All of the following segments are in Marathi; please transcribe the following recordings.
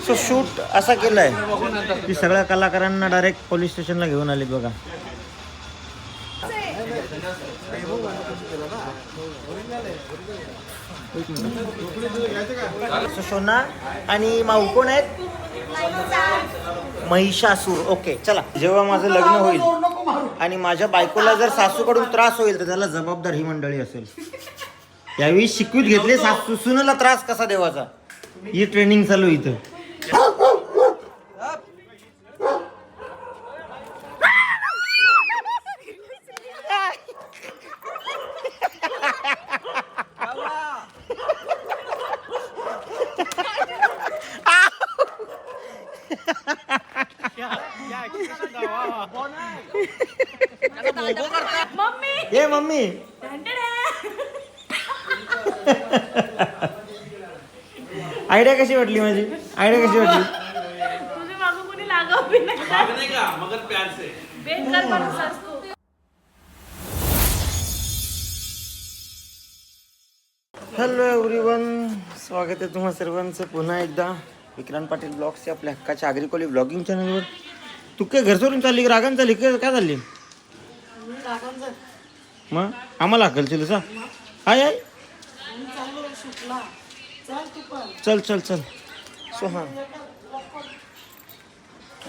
सो शूट असा केलाय की सगळ्या कलाकारांना डायरेक्ट पोलीस स्टेशनला घेऊन आले बघा. सोना आणि माऊ कोण आहेत? महिषासूर. ओके चला. जेव्हा माझं लग्न होईल आणि माझ्या बायकोला जर सासूकडून त्रास होईल तर त्याला जबाबदार ही मंडळी असेल. यावेळी शिकवीत घेतले सासू सुनेला त्रास कसा देवाचा, ही ट्रेनिंग चालू इथं. ये मम्मी. आयडिया कशी वाटली माझी? आयडिया कशी वाटली? तुझे मागू कोणी लागाव भी नाही का, मगर प्यार से बेकार माणूस असतो. हॅलो एव्हरीवन, स्वागत आहे तुम्हा सर्वांचं पुन्हा एकदा विक्रांत पाटील ब्लॉग्सच्या आपल्या हक्काच्या आग्रिकोली ब्लॉगिंग चॅनलवर. तू काय घर सोडून चालली, रागान चालली काय चालली? मग आम्हाला हकलशील सा? हाय हाय चल चल चल. सो हां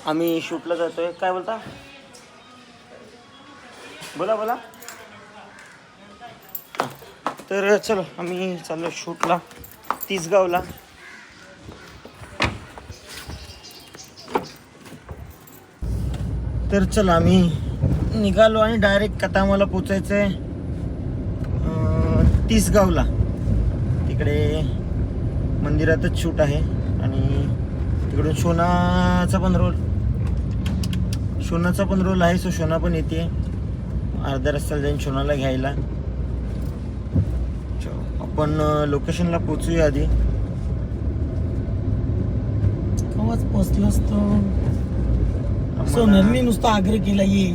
आम्ही शूटला जातोय. काय बोलता? बोला बोला. तर चलो आम्ही चाललो शूटला तिसगावला. तर चला आम्ही निघालो आणि डायरेक्ट आता आम्हाला पोचायचं आहे तिसगावला. तिकडे मंदिरातच शूट आहे आणि तिकडून शोनाचा पण रोल आहे. सो शोना पण येते. अर्ध्या रस्त्याला जाईन शोनाला घ्यायला. आपण लोकेशनला पोचूया आधी. केव्हाच पोचलोच तो. सोनलनी नुसतं आग्रह केला ये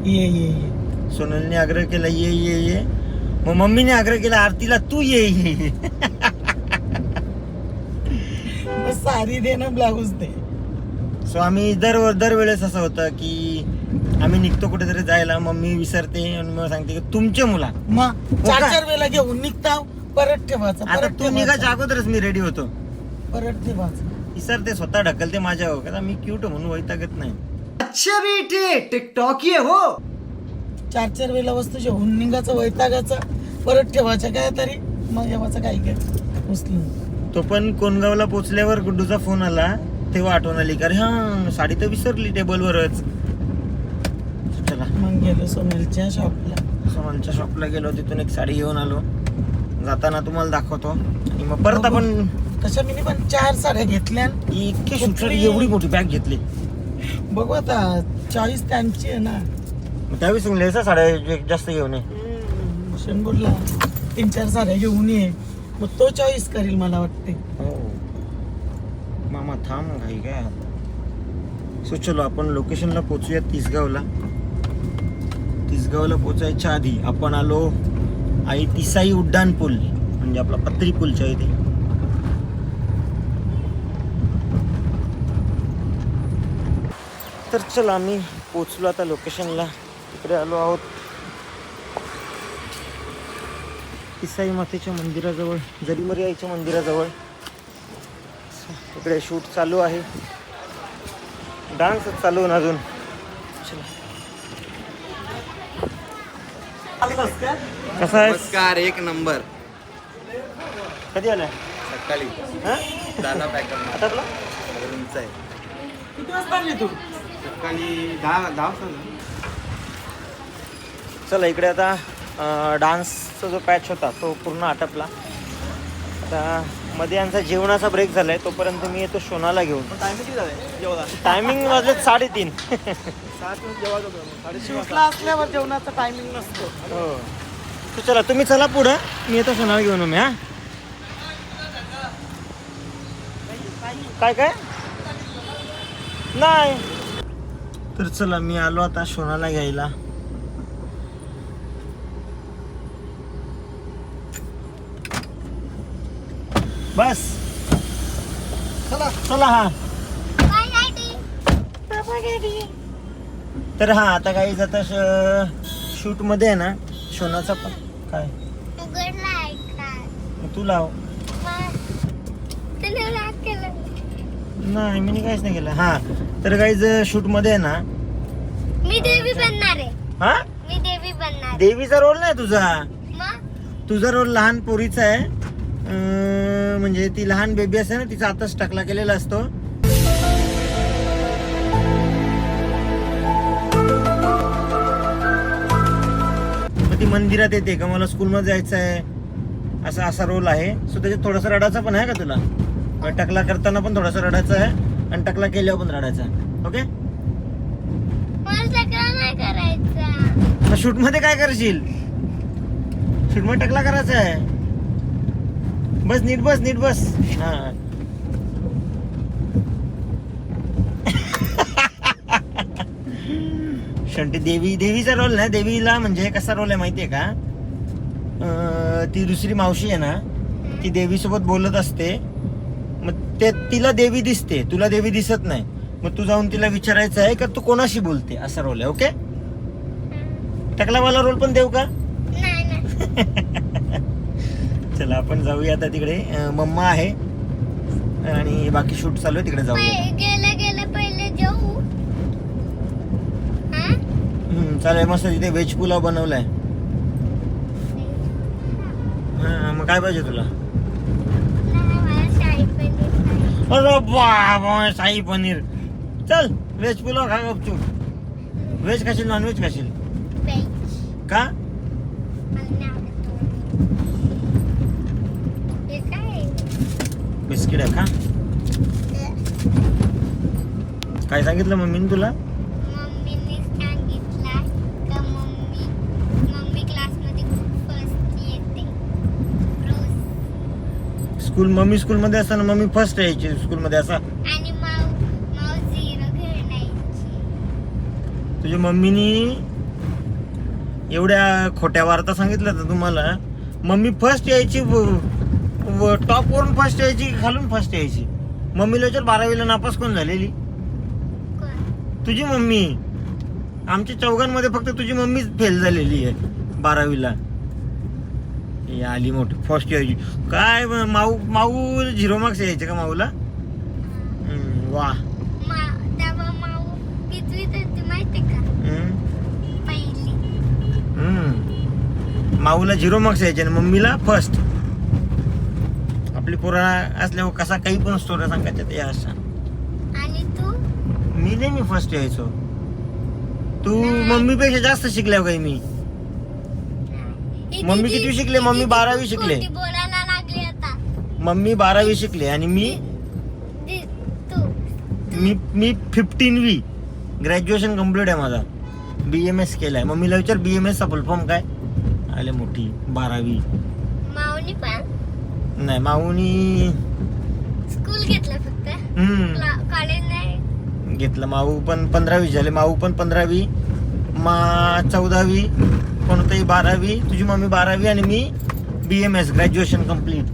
ये ये ये. सोनलने आग्रह केला ये ये ये. मग मम्मीने आग्रह केला आरतीला तू ये ये. सारी दे ना ब्लाऊज दे. सो आम्ही दरवेळेस असं होतं की आम्ही निघतो कुठेतरी जायला, मम्मी विसरते आणि मग सांगते की तुमच्या मुला मग चार वेळेला घेऊन निघता परत ठेवायचं. आता तू निघायच्या अगोदरच मी रेडी होतो. परत ठेवायचं. विसरते, स्वतः ढकलते माझ्या. का मी क्यूट म्हणून वैतागत नाही. अच्छा बेटे टिकटॉक ये हो. चार वेळेला वस्तू घेऊन निघायचं वैतागाचं परत ठेवायचं काय तरी. मग जेव्हाचं काय काय उचलून तो पण कोणगावला पोचल्यावर गुड्डूचा फोन आला तेव्हा आठवण आली का रे हा साडी तर विसरली टेबलवरच. चला मग गेलो सोनलच्या शॉपला गेलो. तिथून एक साडी घेऊन आलो. जाताना तुम्हाला दाखवतो. आणि मग परत आपण तशा मी पण 4 साड्या घेतल्या. इतकी सुटसुट एवढी मोठी बॅग घेतली. बघू आता चॉईस त्यांची आहे ना. त्यावेळी सांगले साड्या जास्त घेऊन ये. शंभरला 3-4 साड्या घेऊन ये. मग तो चॉईस करेल मला वाटते. हो मामा थांब घाई काय. सो चलो आपण लोकेशनला पोचूया तिसगावला. तिसगावला पोचायच्या आधी आपण आलो आई तिसाई उड्डाण पूल, म्हणजे आपला पत्री पूलच्या इथे. तर चला आम्ही पोचलो आता लोकेशनला. तिकडे आलो आहोत तिसाई मातेच्या मंदिराजवळ, जरीमरी आईच्या मंदिराजवळ. इकडे शूट चालू आहे. डान्स चालू आहे अजून. कसा आहे? नमस्कार. एक नंबर. कधी आलाय? सकाळी हा? दादा पॅकर आता तुला आहे. किती वाजता आली तू? सकाळी 10 चला इकडे आता डान्सचा जो पॅच होता तो पूर्ण आटपला. आता मध्ये यांचा जेवणाचा ब्रेक झालाय. तोपर्यंत मी येतो शोनाला घेऊन. टायमिंग वाजले 3:30. शूटला असल्यावर जेवणाचा टायमिंग नसतो. हो. तर चला तुम्ही चला पुढं, मी येतो शोनाला घेऊन. मी हा काय नाही. तर चला मी आलो आता शोनाला घ्यायला. बस चला हा तर हा आता काही जाता शूट मध्ये आहे ना शोनाचा पण काय तू लाव नाही मी काहीच नाही केलं हा तर काही शूट मध्ये आहे ना मी देवी बनणार आहे. हा मी देवी बनणार. देवीचा रोल नाही तुझा मग तुझा रोल लहान पोरीचा आहे म्हणजे ती लहान बेबी असते ना तिचा आताच टाकला केलेला असतो मग ती मंदिरात येते का मला स्कूलमध्ये जायचं आहे असा असा रोल आहे सो त्याच्यात थोडासा रडाचा पण आहे का तुला टकला करताना पण थोडासा रडायचा आहे आणि टकला केल्यावर पण रडायचा ओके मला टकला नाही करायचा. मग शूट मध्ये काय करशील शूट मध्ये टकला करायचा आहे बस नीट बस हा शेवटी देवीचा रोल ना देवीला म्हणजे कसा रोल आहे माहितीये का ती दुसरी मावशी आहे ना ती देवीसोबत बोलत असते मग ते तिला देवी दिसते तुला देवी दिसत नाही मग तू जाऊन तिला विचारायचं आहे का तू कोणाशी बोलते असा रोल आहे ओके टकलावाला रोल पण देऊ का नाही चला आपण जाऊया आता तिकडे मम्मा आहे आणि बाकी शूट चालू आहे तिकडे जाऊया गेलं पहिले जाऊ. हा चालेल मस्त तिथे व्हेज पुलाव बनवलाय हा मग काय पाहिजे तुला नाही, मला शाही पनीर पाहिजे. अरे बाबा शाही पनीर चल व्हेज पुलाव खा गपचूप व्हेज खाशील नॉनव्हेज खाशील Beige. का मला नाही आवडत. हे काय आहे? बिस्किट आहे का काय सांगितलं मम्मीने तुला मम्मीने सांगितलं का मम्मी क्लासमध्ये फर्स्ट येते रोज मम्मी स्कूलमध्ये असताना मम्मी फर्स्ट यायची स्कूलमध्ये असा आणि माऊ झिरो घेऊन यायची. तुझ्या मम्मीनी एवढ्या खोट्या वार्ता सांगितल्या तर तुम्हाला मम्मी फर्स्ट यायची टॉप वरून फर्स्ट यायची की खालून फर्स्ट यायची मम्मीला विचार 12वीला नापास कोण झालेली कोण? तुझी मम्मी आमच्या चौघांमध्ये फक्त तुझी मम्मीच फेल झालेली आहे 12वीला ही आली मोठी फर्स्ट यायची काय माऊ 0 मार्क्स यायचे का माऊला वा तेव्हा माऊ कितवीत होती माहिती का? पहिली. माऊला 0 मार्क्स यायचे आणि मम्मीला फर्स्ट आपली पोरा असल्यावर कसा काही पण स्टोरी सांगायच्या ते अशा आणि तू मी नाही मी फर्स्ट यायचो तू मम्मीपेक्षा जास्त शिकल्यावर काही मी मम्मी किती शिकले मम्मी 12वी शिकले खोटी बोलायला लागली आता. मम्मी 12वी शिकले आणि तू मी 15वी ग्रॅज्युएशन कम्प्लीट आहे माझा BMS केलाय मम्मीला विचार BMS चा फुल फॉर्म काय आले मोठी 12वी माऊनी पण नाही माऊनी स्कूल घेतलं फक्त कॉलेज नाही घेतलं माऊ पण 15वी झाले माऊ पण 15वी 14वी कोणतंही 12वी तुझी मम्मी 12वी आणि मी BMS ग्रॅज्युएशन कम्प्लीट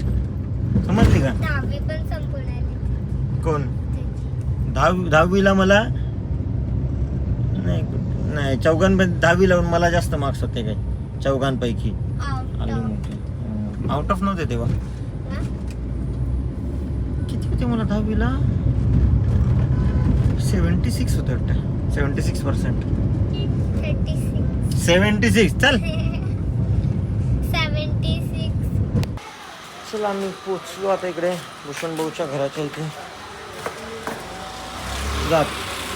समजली का 10वी पण संपून आली. कोण 10वीला मला नाही चौघांपैकी 10वी लावून मला जास्त मार्क्स होते काय चौघांपैकी आले मोठे आउट ऑफ नव्हते तेव्हा किती होते मला 10वीला 76 होते वाटतं 76% 76 चल 76. चल आम्ही पोचलो आता इकडे भूषण भाऊच्या घराच्या इथे जात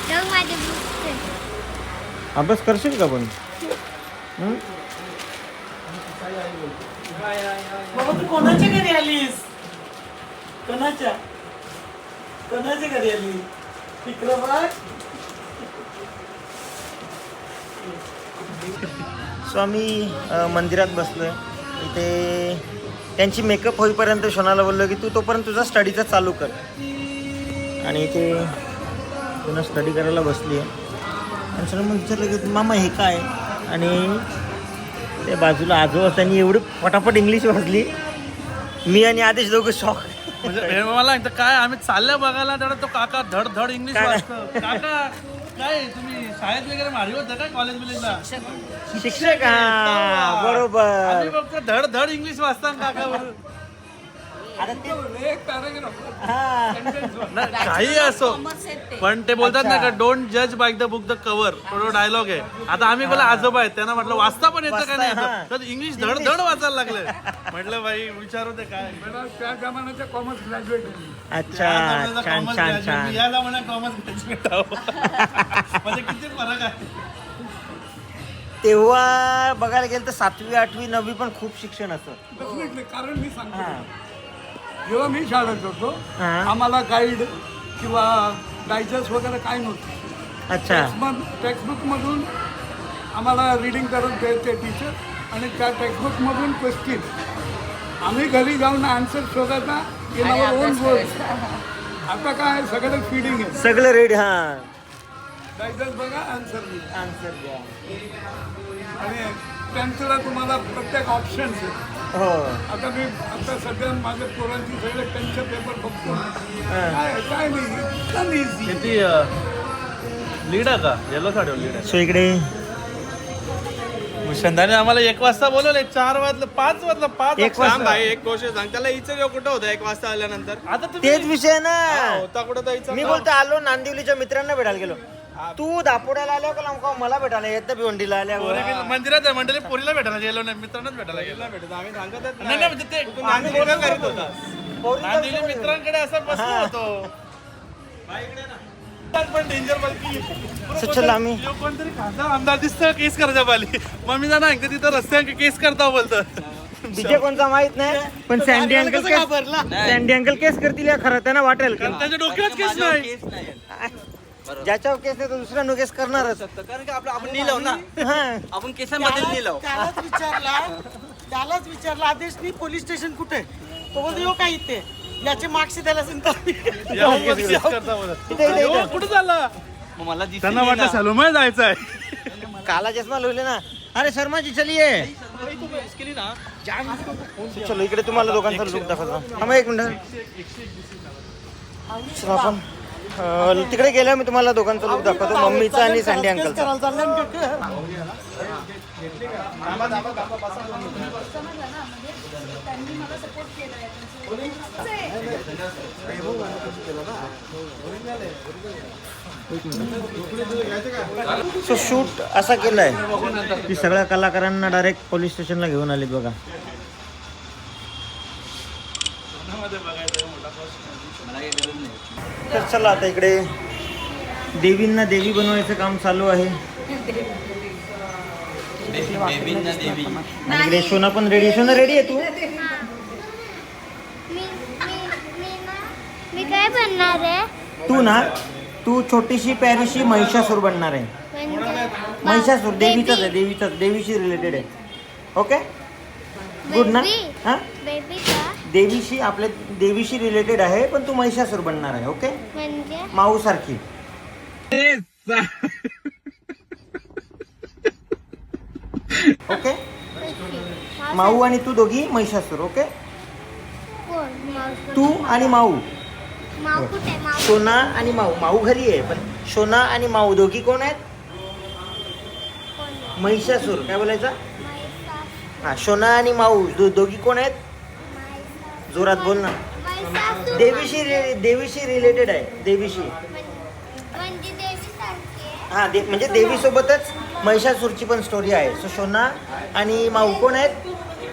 जाऊ माझे बुक्स. अभ्यास करशील का पण बाबा तू कोणाच्या घरी आलीस कोणाच्या घरी आली तिकडं बघ. सो आम्ही मंदिरात बसलोय इथे त्यांची मेकअप होईपर्यंत शोनाला बोललो की तू तोपर्यंत तुझा स्टडीचा चालू कर आणि इथे पुन्हा स्टडी करायला बसली आहे आणि सर मग विचारलं की मामा हे काय आणि ते बाजूला आजोबा त्यांनी एवढी पटापट इंग्लिश वाजली मी आणि आदेश दोघं शॉक म्हणजे मला एकदा काय आम्ही चालल्या बघायला तेवढा तो काका धड धड इंग्लिश काय? वाचतो. काका काय तुम्ही शाळेत वगैरे मारी होता काय कॉलेज बिलेजला? शिक्षक हा बरोबर. आम्ही फक्त धड धड इंग्लिश वाचता काका बरोबर. आता ते काही असो पण ते बोलतात ना का डोंट जज by the book the cover. तो डायलॉग आहे. आता आम्ही बोला आजोबा आहेत त्यांना म्हटलं वाचता पण येतं का नाही वाचता, येतं? तर इंग्लिश धड धड वाचायला लागले. म्हटलं बाई विचारू ते काय त्या जमान्याचा कॉमर्स ग्रॅज्युएट अच्छा छान छान छान. या जमान्यात कॉमर्स ग्रॅज्युएट म्हणजे किती फरक आहे. तेव्हा बघायला गेलं तर 7वी 8वी 9वी पण खूप शिक्षण असतं. डेफिनेटली. कारण मी सांगतो हा. जेव्हा मी शाळेत होतो हा. आम्हाला गाईड किंवा डायजेस्ट वगैरे काय नव्हतं. अच्छा टेक्स्टबुकमधून आम्हाला रिडिंग करत द्यायचे टीचर आणि त्या टेक्स्टबुकमधून क्वेश्चन आम्ही घरी जाऊन आन्सर शोधायचा इन आवर ओन वर्ड्स. आता काय सगळं फीडिंग आहे. सगळं रेडी. हा डायजेस्ट बघा आन्सर लिहा. आन्सर द्या. आणि त्यांचं तुम्हाला प्रत्येक ऑप्शन्स आहेत. हो आता सध्या माझ्या पोरांची सगळे त्यांचे पेपर बघतो. हा. काय नाही एकदम इझी. किती लीड आहे का येलो साडीवर लीड आहे. सो इकडे भूषणदाने आम्हाला 1 वाजता बोलवले 4 वाजलं 5 वाजलं 5 एक वाजता. भाई एक गोष्ट सांग त्याला इचं कुठं होतं 1 वाजता आल्यानंतर? आता तुम्ही तेच विषय ना. होता कुठं जायचं? मी बोलतो आलो नांदिवलीच्या मित्रांना भेटायला गेलो. तू दापोड्याला आल्या का लांब मला भेटायला येत भिवंडीला आल्या. पोरी गेली मंदिरात आहे मंडळी पोरीला भेटायला गेलो नाही मित्रांनाच भेटायला गेलो. आम्ही सांगतच नाही नाही म्हणजे ते नांदेडला करीत होता. नांदिवली मित्रांकडे असं बसलो होतो. पण डेंजर So, चल आम्ही कोणतरी खासदार आमदार दिसतं केस करायच्या पाली मग मी जाणार एकदा तिथं रस्त्यावर केस करता बोलतं. विजय कोणचा माहित नाही पण सँडी अंकल केस करतील या खरं त्यांना वाटेल की त्याच्या डोक्यात केस नाही. ज्याच्यावर केस नाही तो दुसऱ्या नो केस करणारच. कारण की आपण लिहिलो ना हा. आपण केसांमध्ये लिहिलो. त्यालाच विचारला आदेशनी पोलीस स्टेशन कुठे. तो बोलतो यो काय इथे याचे मार्क्स त्याला सांगतात. यावर मग केस करता बोलत. इथे, इथे, इथे. कुठं चालला मग मला दिसली त्यांना वाटलं सलोमय जायचं आहे. काला चष्मा लावले ना. अरे शर्मा जी चलिए. चलो इकडे तुम्हाला दोघांचा लुक दाखवतो. थांबा 1 मिनिट. चला आपण तिकडे गेल्या मी तुम्हाला दोघांचा लुक दाखवतो मम्मीचा आणि सँडी अंकलचा. सो शूट असा केलाय की सगळ्या कलाकारांना डायरेक्ट पोलीस स्टेशनला घेऊन आले बघा. तर चला आता इकडे देवींना देवी बनवायचं काम चालू आहे. आणि इकडे शोना पण रेडी. शोना रेडी आहे तू? मी काय बनणार आहे? तू ना तू छोटीशी प्यारीशी महिषासूर बनणार आहे. महिषासूर देवीचाच आहे. देवीशी रिलेटेड आहे. ओके गुड ना. हा बेबी का देवीशी आपल्या देवीशी रिलेटेड आहे पण तू महिषासूर बनणार आहे. ओके म्हणजे माऊ सारखी. ओके माऊ आणि तू दोघी महिषासूर. ओके कोण मावशी? तू आणि माऊ. माव कुठे? माव शोना आणि माऊ. माऊ घरी आहे पण शोना आणि माऊ दोघी कोण आहेत? कोण? महिषासूर. काय बोलायचं? माईसासू. हा शोना आणि माऊ दोघी कोण आहेत? माईसासू. जोरात बोल ना. माईसासू. देवीशी रिलेटेड आहे. देवीशी म्हणजे देवी सारखी आहे. हा म्हणजे देवीसोबतच महिषासूरची पण स्टोरी आहे. सो शोना आणि माऊ कोण आहेत?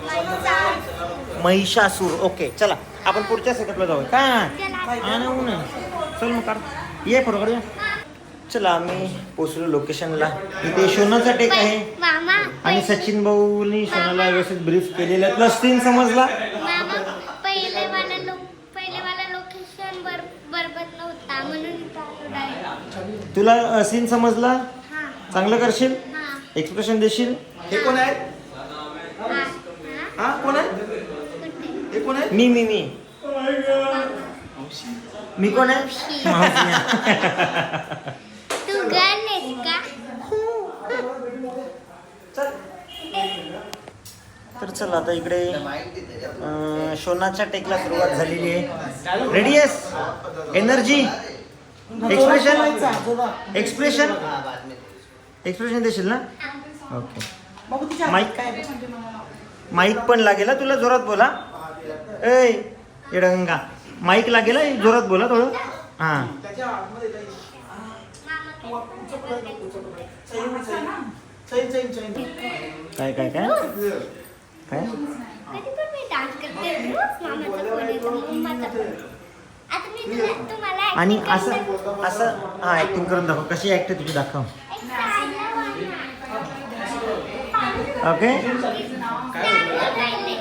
माईसासू. महिषासूर. ओके चला आपण पुढच्या सेटअपला जाऊ. काय चल मग काढ ये बरोबर ये. चला आम्ही पोचलो लोकेशनला. इथे शोनाचा टेक आहे मामा आणि सचिन भाऊनी शोनाला व्यवस्थित ब्रीफ केलेला आहे. प्लस 3 समजला. मामा पहिले मला लोकेशन बरोबर नव्हता म्हणून direct. तुला सीन समजला? हा चांगलं करशील? हा एक्सप्रेशन देशील? हे कोण आहे? हा हा कोण आहे? कुठे? हे कोण आहे? मी मी कोण आहे? मावशी. तू गर्ल आहेस का? तर चला आता इकडे शोनाच्या टेकला सुरुवात झालेली आहे. रेडी आहेस? एनर्जी, एक्सप्रेशन देशील ना? ओके. बाबू तुझ्या माईक काय माईक पण लागेल हा तुला, जोरात बोला. ए येडंगा, माईक लागेल हा, जोरात बोला थोडं. हां काय काय काय काय कधी पण मी डान्स करते रोज मामाचा फोन येतो मम्माचा फोन. आता मी तुम्हाला आणि acting असं करते. असं हां ऍक्टिंग करून दाखव. कशी ऍक्ट तुझी दाखव. एक सायला ओके वाला.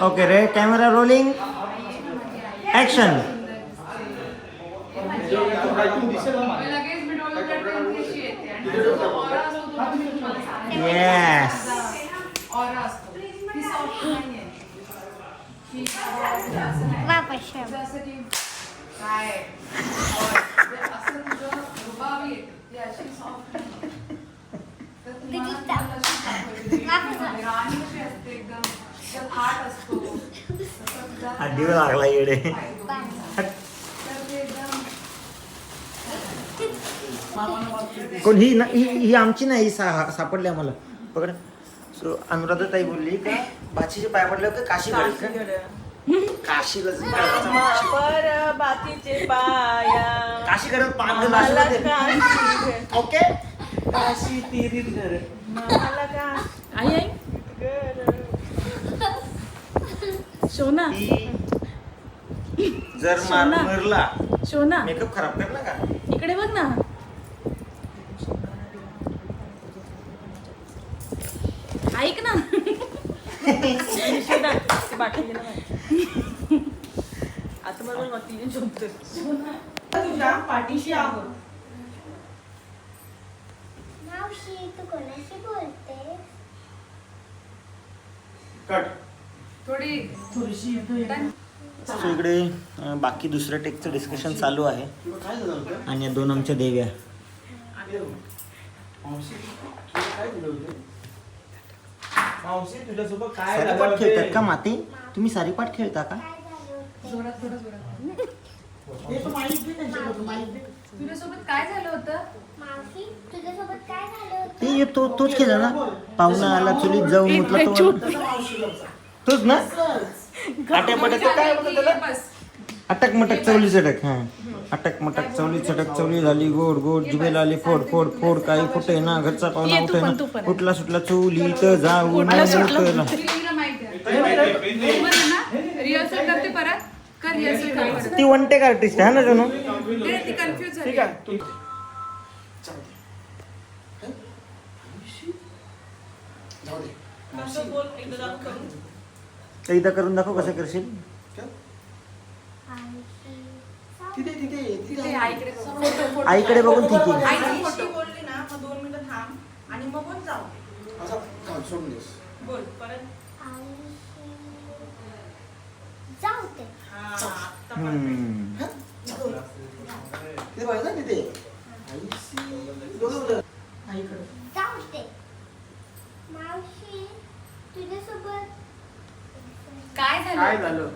ओके रे. Camera rolling, action. येस. वापस हड्डीवर लागला येडे. कोण ही ना? ही आमची नाही, ही सापडली आम्हाला. पकड. सो अनुराधा ताई बोलली का बाचीचे पाय पडले का काशी काशी बाकीचे पाया काशी करत पाच मला काशी ओके. काशी तिरीत घर मला का आई आई शोना जर सोना. मरला शोना मेकअप खराब करला का? इकडे बघ ना. ऐक ना. शोना, ते बाटली दे ना मला. आता बरोबर वाटली झोपतो. तुझ्या पाठीशी आहोत. मावशी तू कोणाशी बोलते? थोडीशी सो इकडे बाकी दुसऱ्या टेकचं डिस्कशन चालू आहे. आणि या दोन आमच्या देव्या. सारीपाट खेळतात का माती? तुम्ही सारीपाट खेळता का? तुझ्यासोबत काय झालं होतं? मावशी तुझ्यासोबत काय झालं होतं? ते तोच खेळला ना. पाहुणा आला चुलीत जाऊन म्हटलं तोच ना. आट्यापाट्याचं काय म्हणतात त्याला? बस अटक मटक चवली चटक. हां अटक मटक चवली चटक. चवली झाली गोड गोड, जिभेला आली फोड फोड फोड. काही फुटे ना, घरचा पाहुणा उठे ना, उठला सुटला चवली तर जाऊन मोठला. तुला माहिती आहे बरोबर आहे ना? रिहर्सल करते परत कर रिहर्सल कर परत. ती वन टेक आर्टिस्ट आहे ना जणू. ती कन्फ्युज झाली. एकदा करून दाखव कसं करशील. तिथे आईकडे फोटो आईकडे बघून ठीक आहे. आईचा फोटो बोलली ना मग 2 मिनिटं थांब आणि मग बोल जाऊ. बोल परत. जाऊ दे. हम्म. जाऊ दे. मावशी तुझ्यासोबत काय झालं?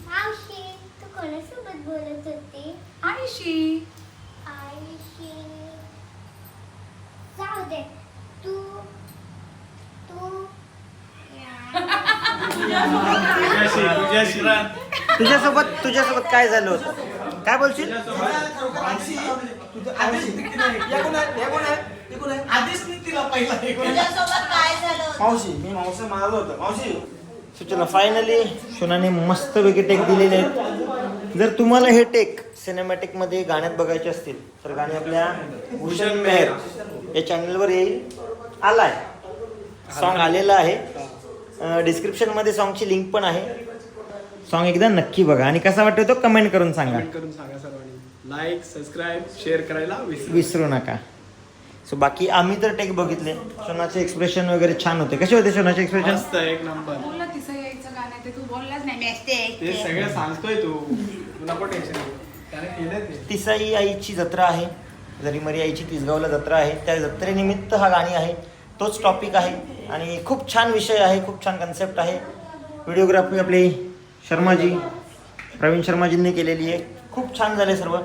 मावशी तू कोणासोबत बोलत होती? आईशी. आईशी. जाऊ दे. तू तुझ्यासोबत काय झालं होतं? काय बोलशील? चला फायनली शोनाने मस्त वेगळे टेक दिलेले आहेत. जर तुम्हाला हे टेक सिनेमॅटिक मध्ये गाण्यात बघायचे असतील तर गाणे आपल्या भूषण मेहर या चॅनलवर येईल. आलाय सॉन्ग आलेला आहे. डिस्क्रिप्शन मध्ये सॉन्गची लिंक पण आहे. सॉन्ग एकदा नक्की बघा आणि कसा वाटतो तो कमेंट करून सांगा. सर्वांनी लाईक सबस्क्राईब शेअर करायला विसरू नका. सो बाकी आम्ही तर टेक बघितले. शोनाचे एक्सप्रेशन वगैरे छान होते. कसे होते शोनाचे एक्सप्रेशन? मस्त एक नंबर. बोलला तिचं यायचं गाणं आहे ते तू बोललाच नाही. ते सगळं सांगतोय तू नको टेन्शन घेऊ. त्याने केलं ते. तिसाई आईची जत्रा आहे. जरी मरी आईची तिसगावला जत्रा आहे. त्या जत्रेनिमित्त हा गाणी आहे. तोच टॉपिक आहे आणि खूप छान विषय आहे, खूप छान कन्सेप्ट आहे. व्हिडिओग्राफी आपली शर्माजी, प्रवीण शर्माजींनी केलेली आहे. खूप छान झाले सर्व.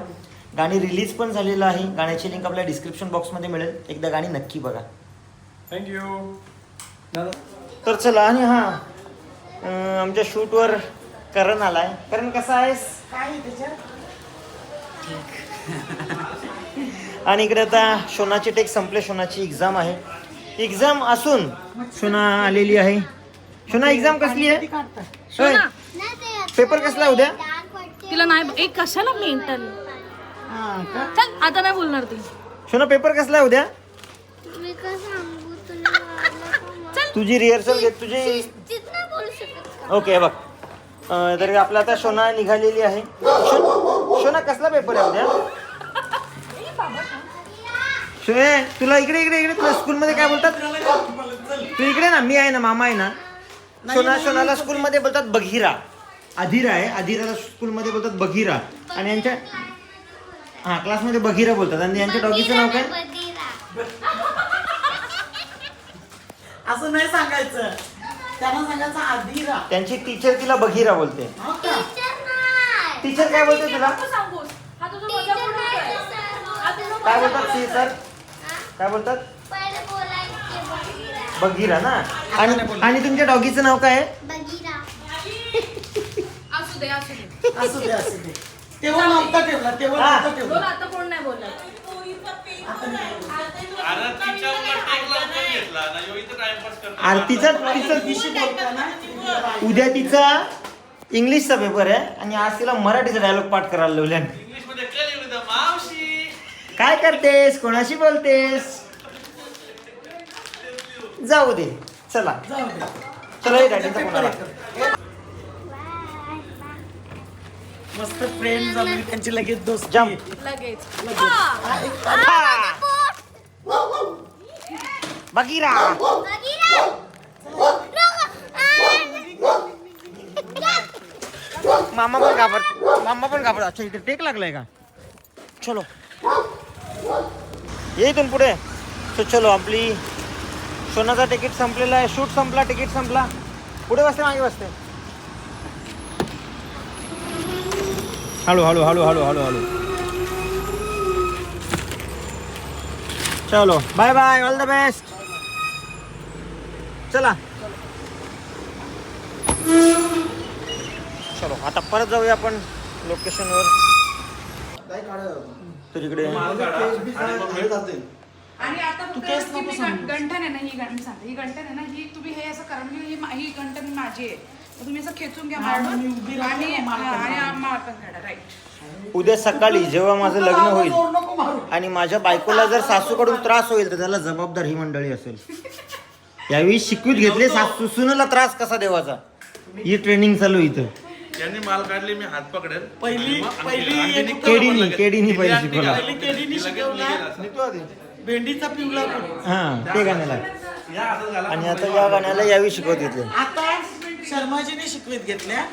गाणी रिलीज पण झालेलं आहे. गाण्याची लिंक आपल्या डिस्क्रिप्शन बॉक्समध्ये मिळेल. एकदा गाणी नक्की बघा. थँक्यू. तर चला. आणि हां, आमच्या शूटवर करण आलाय. करण कसा आहेस? काय त्याच्यात आणि इकडे आता शोनाची टेक संपले. शोनाची एक्झाम आहे. एक्झाम असून शोना आलेली आहे. शोना एक्झाम कसली आहे? होय. पेपर कसला आहे उद्या? तिला नाही एक कशाला मेंटल. चल आता नाही बोलणार ती. शोना पेपर कसला आहे उद्या? मी का सांगू तुला? तुझी रिहर्सल घेत तुझी. नाही बोलू शकत का? ओके बघ. तरी आपला आता शोना निघालेली आहे. शोना कसला पेपर आहे उद्या? शोए तुला इकडे इकडे इकडे तुला स्कूलमध्ये काय बोलतात? तू इकडे ना, मी आहे ना, मामा आहे ना. शोनाला स्कूलमध्ये बोलतात बघिरा. अधीरा आहे. अधीराला स्कूलमध्ये बोलतात बघिरा. आणि यांच्या हा क्लासमध्ये बघिरा बोलतात. आणि यांच्या डॉगीचं नाव काय? असं नाही सांगायचं, त्यांना सांगायचं आधीरा. त्यांची टीचर तिला बघिरा बोलते. हो का? टीचर काय बोलते तुला? सांगूस हा तुझा मजा काय बोलतात सी सर? काय बोलतात? पहिले बोलायचे बघिरा ना. आणि तुमच्या डॉगीचं नाव काय आहे? बघिरा. असू दे असू दे. असू दे असू दे. तेव्हा नव्हता ठेवला, तेव्हा हा. नव्हता बोल ठेवला. आता कोण नाही बोलणार. आरतीचा दिवशी बोलताना उद्या तिचा इंग्लिशचा पेपर आहे आणि आज तिला मराठीचा डायलॉग पाठ करायला लावल्या. काय करतेस? कोणाशी बोलतेस? जाऊ दे. चला जाऊ दे. चला हे डॅडीचा फोन आला. मस्त फ्रेंड झाली त्यांची लगेच दोस्ती. जम्प. लगेच बघिरा. मामा पण घाबरत. अच्छा इथे टेक लागलाय का? चलो ये इथून पुढे. तो चलो आपली शोनाचा तिकीट संपलेला आहे. शूट संपला, तिकीट संपला. पुढे बसते, मागे बसते. हळू हळू हळू हळू हळू हळू. चलो bye bye, all the best. चला चलो आता परत जाऊया आपण लोकेशनवर. तर इकडे आणि आता फक्त तुम्ही गंठन आहे ना, ही गंठन सांगते, ही गंठन आहे ना, ही तुम्ही हे असं करा, म्हणजे ही गंठन माझी आहे, तर तुम्ही असं खेचून घ्या मारून आणि माळ पण काढा. राईट. उद्या सकाळी जेव्हा माझं लग्न होईल जोर नको मारू. आणि माझ्या बायकोला जर सासूकडून त्रास होईल तर त्याला जबाबदार ही मंडळी असेल. यावेळी शिकवीत घेतले सासू सुनेला त्रास कसा देवाचा. ही ट्रेनिंग चालू इथं. यांनी माल काढले, मी हात पकडेल. पहिली केडीनी पहिली शिकवला. पहिली केडीनी शिकवला. भेंडीचा पिवला पण. हा ते गाण्याला. आणि आता या गाण्याला यावेळी शिकवत घेतले. आता शर्माजीने शिकवीत घेतल्या.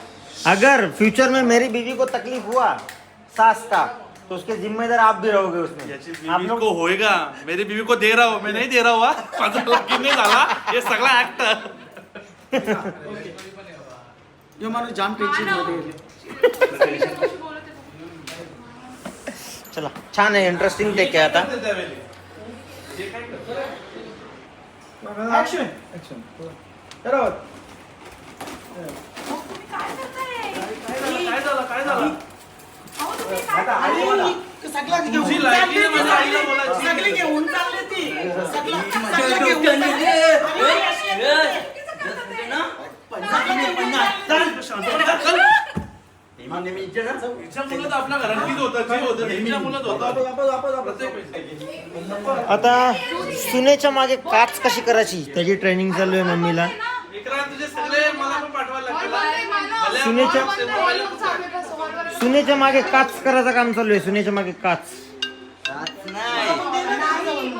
अगर फ्यूचर में मेरी बीवी को तकलीफ हुआ सास का तो उसके जिम्मेदार आप भी रहोगे उसमें. आप बीवी लोग को होएगा, मेरी बीवी को दे रहा हूँ, मैं नहीं दे रहा हुआ. माझा लकी नाही झाला, हे सगळा ऍक्टर. जो माणूस जाम टेन्शन मध्ये. चला छान आहे, इंटरेस्टिंग टेक आहे आता. ऍक्शन ऍक्शन बरोबर. काय झालं? आता आई बोला. सगळं घेऊन तुझी लायकी आहे माझ्या आईला चालली. बोलायची. सगळी घेऊन चालली ती. सगळं घेऊन हिच्या मुलं तर आपल्या घरात किती होतं, जे होतं हिच्या मुलं होतं. प्रत्येक वेळेस. आता सुनेच्या मागे काच कशी करायची त्याची ट्रेनिंग चालू आहे मम्मीला. विक्रांत तुझे सगळे मला पण पाठवायला लागतील. सुनेच्या मागे काच करायचं काम चालू आहे. सुनेच्या मागे काच.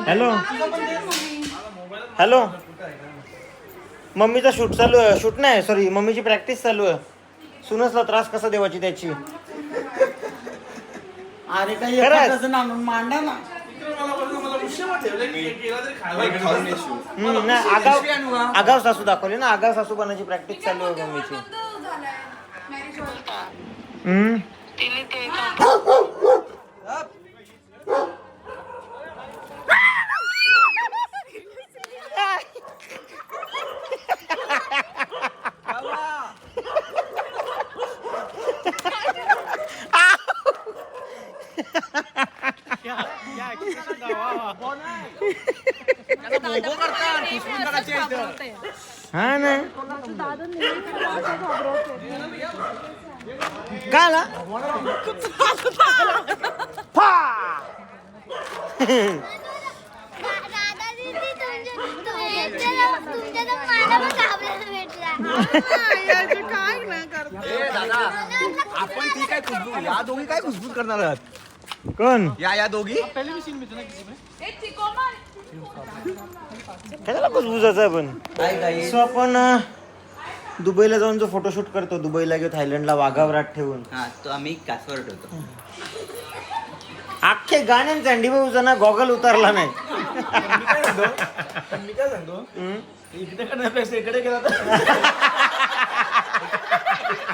Hello hello. मम्मीचा शूट चालू आहे. शूट नाही सॉरी, मम्मीची प्रॅक्टिस चालू आहे. सुनसला त्रास कसा देवाची त्याची. अरे काही खरंच? एखादं आणून मांडा ना. मला उशिरा ठेवलं की केला तरी खायला नाही आगाव सासू दाखवली ना, आगाव सासू बनायची प्रॅक्टिस चालू आहे मम्मीची. झालाय मॅरेज हा ना का आला? दादा दीदी तुमच्या मला पण आपल्याला भेटला. आपण ठीक आहे खुशबू, या दोघी काय खुशबू करणार आहात? कोण या दोघी कशाला कुजबुजाचं आहे पण. सो आपण दुबईला जाऊन जो फोटोशूट करतो, दुबईला किंवा थायलंडला वाघावरात ठेवून, हा तो आम्ही कासवर ठेवतो. अख्खे गाण्यांचा भाऊचा गॉगल उतरला नाही. मी काय सांगतो इकडे करण्यापेक्षा इकडे केला तर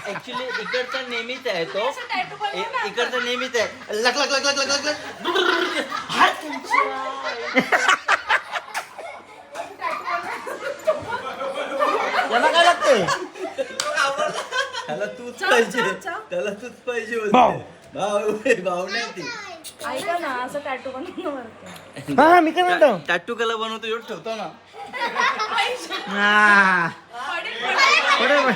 ऍक्च्युली इकडचा नेहमीच आहे तो, इकडचा नेहमीच आहे. लक लक लक लक लक लक याला काय लागते? त्याला तूच पाहिजे, त्याला तूच पाहिजे बोलते. भाऊ. भाऊ नाही ती. ऐका ना असं टॅटू बनवून हा मी काय म्हणतो, टॅटू कला बनवतो एवढं ठेवतो ना. हा. बरोबर.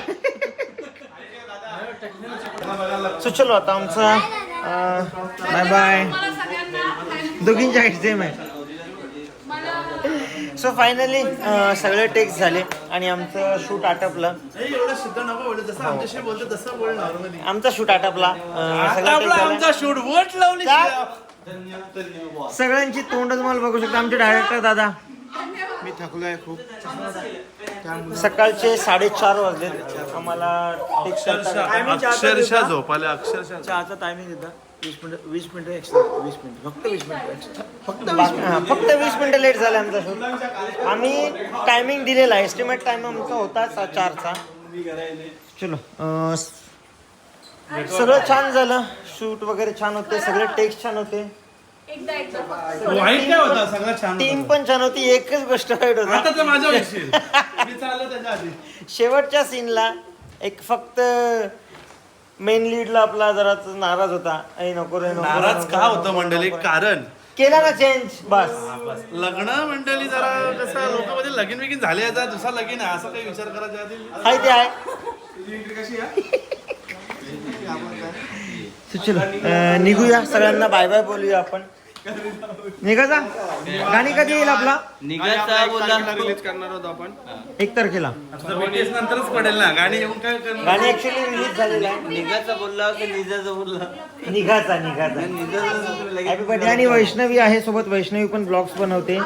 सो चलो आता आमचा बाय बाय. दोघींच्या हाईट सेम आहे. सो फायनली सगळे टेक्स झाले आणि आमचं शूट आटपलं. एवढं शुद्ध नको बोलू, जसं आमच्याशी बोलतो तसं बोल नॉर्मली. आमचा शूट आटपला. सगळं आपला take आमचा झालं. शूट वोट लावली. सगळ्यांची तोंड तुम्हाला बघू शकता. आमचे डायरेक्टर दादा मी थकलोय खूप. सकाळचे 4:30 वाजले आम्हाला अक्षरशः झोपाले, अक्षरशः. चहाचा टायमिंग होता 20 मिनिटं एक्स्ट्रा, 20 मिनिटं फक्त 20 मिनिटं एक्स्ट्रा. फक्त 20 मिनिटं लेट झाला आमचा शूट. आम्ही टायमिंग दिलेला, एस्टिमेट टाइम आमचा होता 4चा. चलो सगळं छान झालं. शूट वगैरे छान होते, सगळे टेक्स्ट छान होते. वाईट काय होता, सगळं छान टीम होतं. पण छान होती. एकच गोष्ट वाईट आता होता, तर माझ्या वयशील मी चाललो त्याच्या आधी. शेवटच्या सीनला एक फक्त मेन लीडला आपला जरा नाराज होता. ऐ नको रे नको रे, नाराज नको का रे, होतं नको. मंडळी? कारण केला ना चेंज बस. लग्न मंडळी जरा कसं लोक मध्ये लगीन बिगीन झाले, आता दुसरा लगीन आहे असं काही विचार करायच्या आधी हाय ते आहे. कशी आहे So, चलो निघूया, सगळ्यांना बाय बाय बोलूया आपण. निघायचा गाणी कधी येईल आपला? निघायचा बोलला. रिलीज करणार होतो आपण 1 तारखेला. BTS नंतरच पडेल ना गाणी, येऊन काय करणार? गाणी ऍक्च्युली रिलीज झालेलं आहे. निघायचा बोलला की निजाचा बोलला? निघाचा हॅपी बर्थडे. आणि वैष्णवी आहे सोबत. वैष्णवी पण ब्लॉग्स बनवते.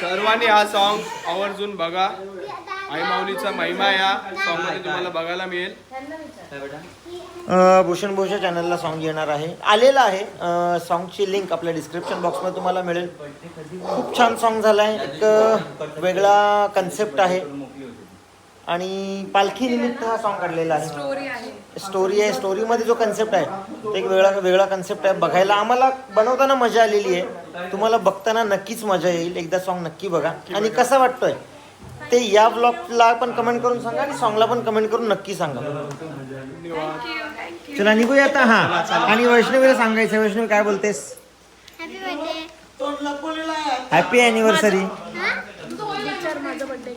सर्वांनी हा सॉन्ग आवर्जून बघा. आई माऊलीचा महिमा या सॉन्ग मध्ये तुम्हाला बघायला मिळेल. भूषण भोषा चॅनलला सॉन्ग येणार आहे, आलेला आहे. सॉन्गची लिंक आपल्या डिस्क्रिप्शन बॉक्समध्ये तुम्हाला मिळेल. खूप छान सॉन्ग झाला आहे. एक वेगळा कन्सेप्ट आहे आणि पालखी निमित्त हा सॉन्ग काढलेला आहे. स्टोरी आहे. स्टोरीमध्ये जो कन्सेप्ट आहे तो एक वेगळा कन्सेप्ट आहे. बघायला आम्हाला बनवताना मजा आलेली आहे. तुम्हाला बघताना नक्कीच मजा येईल. एकदा सॉन्ग नक्की बघा. आणि कसं वाटतोय ते या ब्लॉगला पण कमेंट करून सांगा आणि सॉन्गला पण कमेंट करून नक्की सांगा. चला निघूया आता. हा आणि वैष्णवीला सांगायचं. वैष्णवी काय बोलतेस? Happy birthday. Happy anniversary. माझा बर्थडे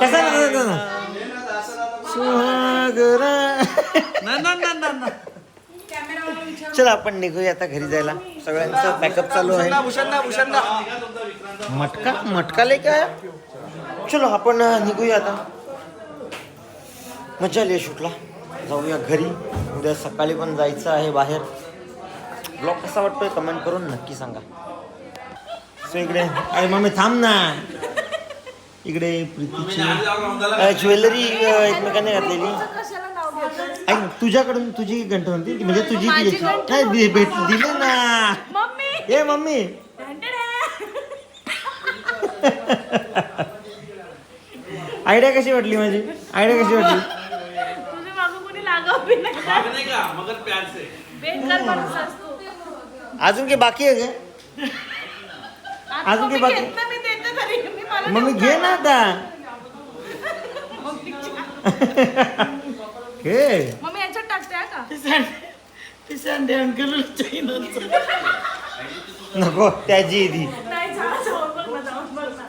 कसा सुहागरा. चला आपण निघूया आता घरी जायला. सगळ्यांचं पॅकअप चालू आहे. मटका ले काय. चलो आपण निघूया आता. मजा आली शूटला. जाऊया घरी. उद्या सकाळी पण जायचं आहे बाहेर. ब्लॉग कसा वाटतोय कमेंट करून नक्की सांगा. सो इकडे अरे मम्मी थांब ना. इकडे प्रीतीची ज्वेलरी एकमेकांनी घातलेली. कशाला नाव घेतलं? ऐक ना, तुझ्याकडून तुझी गंठ होती म्हणजे तुझी माझी ती गंठ नाही भेट दिले ना. मम्मी ए मम्मी आयडिया कशी वाटली माझी? आयडिया कशी वाटली? तुझे मागं कोणी लागावं बी नाही का? नाही का मगर प्यार से बेकार माणूस असतो. अजून काही बाकी आहे का? आता अजून मम्मी काही बाकी? घेत ना, मी देते तरी मी मला मम्मी देऊ घे का? ना आता. घे. मम्मी याच्यात टाकते हा का? ती सँडी अंकल चैनाचं. नको त्याची ती. नाही जाऊन बघ ना, जाऊन बघ ना.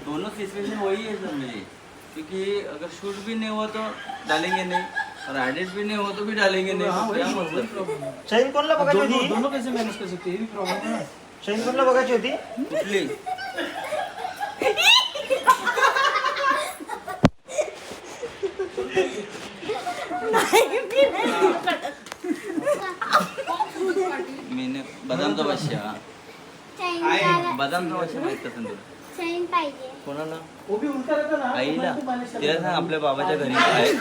दोनों सिचुएशन वही है सर मेरी, क्योंकि अगर शूट भी नहीं हुआ तो डालेंगे नहीं और एडिट भी नहीं हुआ तो भी डालेंगे नहीं. क्या मतलब? शाईन कोणला बघायची होती? शाईन कोणला बघायची होती? कुठली? मीने बदामचा बश्या. बदामचा बश्या माहित का तुला? चैन पाहिजे. कोणाला? आईला. तिला सांग आपल्या बाबाच्या घरी आहे.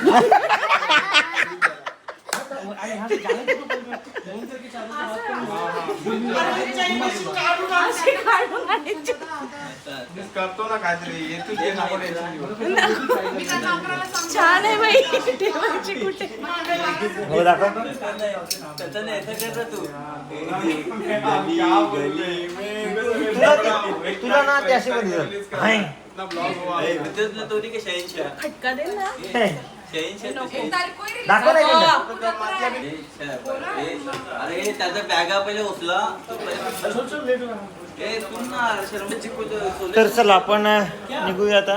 अशी काढून आणायची. करतो ना काहीतरी येतो ते आपण छान आहे बाई ठेवायची कुठे? हो दाखव. त्याचं नाही असं कर ना तू. तुला ना ते अशी म्हणली हाय. मित्रातलं तोरी का शहनशाह? फटका दे ना. शहनशाह तो दाखव नाही का? अरे त्याचा बॅगा पहिले उचला. ए तू ना शर्माची कुठं तर चला आपण निघूया आता.